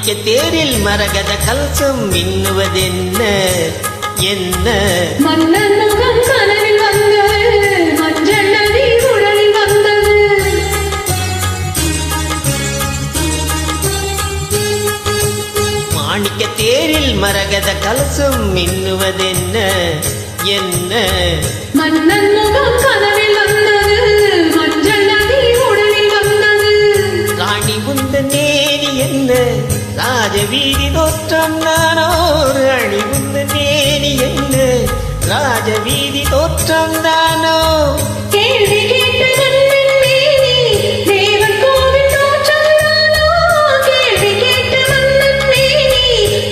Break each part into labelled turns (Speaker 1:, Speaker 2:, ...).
Speaker 1: மாணிக்க தேரில் மரகத கலசம் மின்னுவதென்ன என்ன
Speaker 2: மன்னன் முகம் கனவில் வந்தது மஞ்சள் நதி உடலில் வந்தது
Speaker 1: மாணிக்க தேரில் மரகத கலசம் மின்னுவதென்ன என்ன
Speaker 2: மன்னன் முகம் கனவில் வந்தது மஞ்சள் நதி உடலில் வந்தது
Speaker 1: ராணி உந்த நேரி என்ன ராஜவீதி தோற்றம் நானோ ராணி உந்த நேரி என்ன ராஜவீதி தோற்றம் தானோ
Speaker 2: கேள்வி கேட்ட மன்னன் மேனி தேவன் கோவில் தோற்றம் தானோ கேள்வி கேட்ட மன்னன் மேனி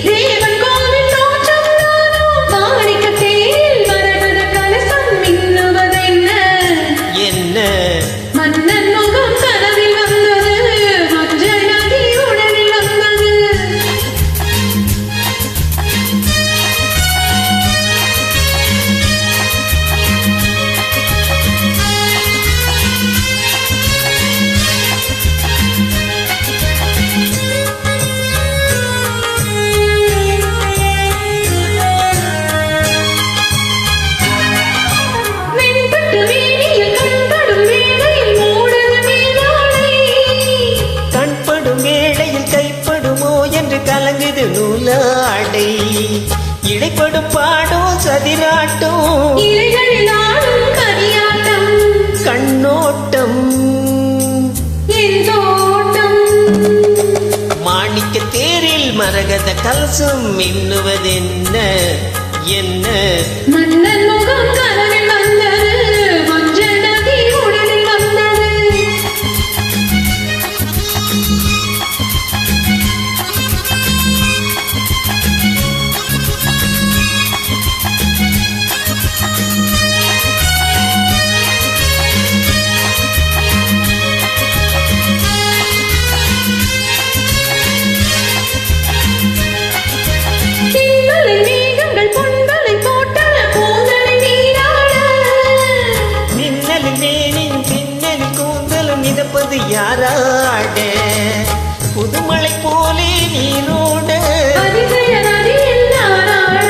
Speaker 2: தேவன் கோவில் தோற்றம் தானோ மாணிக்க தேரில் மரகத கலசம் மின்னுவதென்ன
Speaker 1: என்ன
Speaker 2: மன்னன் முகம் கனவில் வந்தது மஞ்சள் நதி உடலில் வந்தது வெண்பட்டு மேனியில் கண்படும் வேளையில் மூடது மேலாடை
Speaker 1: கண்படும் வேளையில் கைப்படுமோ என்று கலங்குது நூலாடை இடைப்படும் பாடோ சதிராட்டோ
Speaker 2: இலைகளில் ஆடும் கனியாட்டம்
Speaker 1: கண்ணோட்டம்
Speaker 2: என் தோட்டம்
Speaker 1: மாணிக்க தேரில் மரகத கலசம் மின்னுவதென்ன என்ன
Speaker 2: மன்னன் முகம் கனவில் வந்தது மஞ்சள் நதி உடலில் வந்தது திங்களை மேகங்கள் பொன்களை போட்டன பூந்தலை நீராட
Speaker 1: மின்னலில் மேனின் பின்னலில் கூந்தலும் மிதப்பது யாராட புதுமலை போலே நீரோட
Speaker 2: அதிசய நதியில் நாராட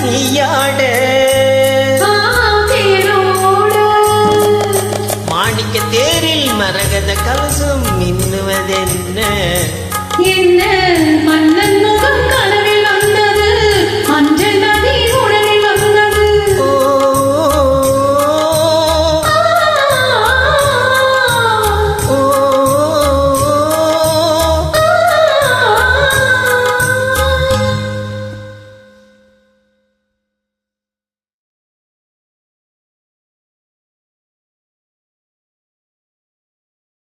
Speaker 1: நீயாட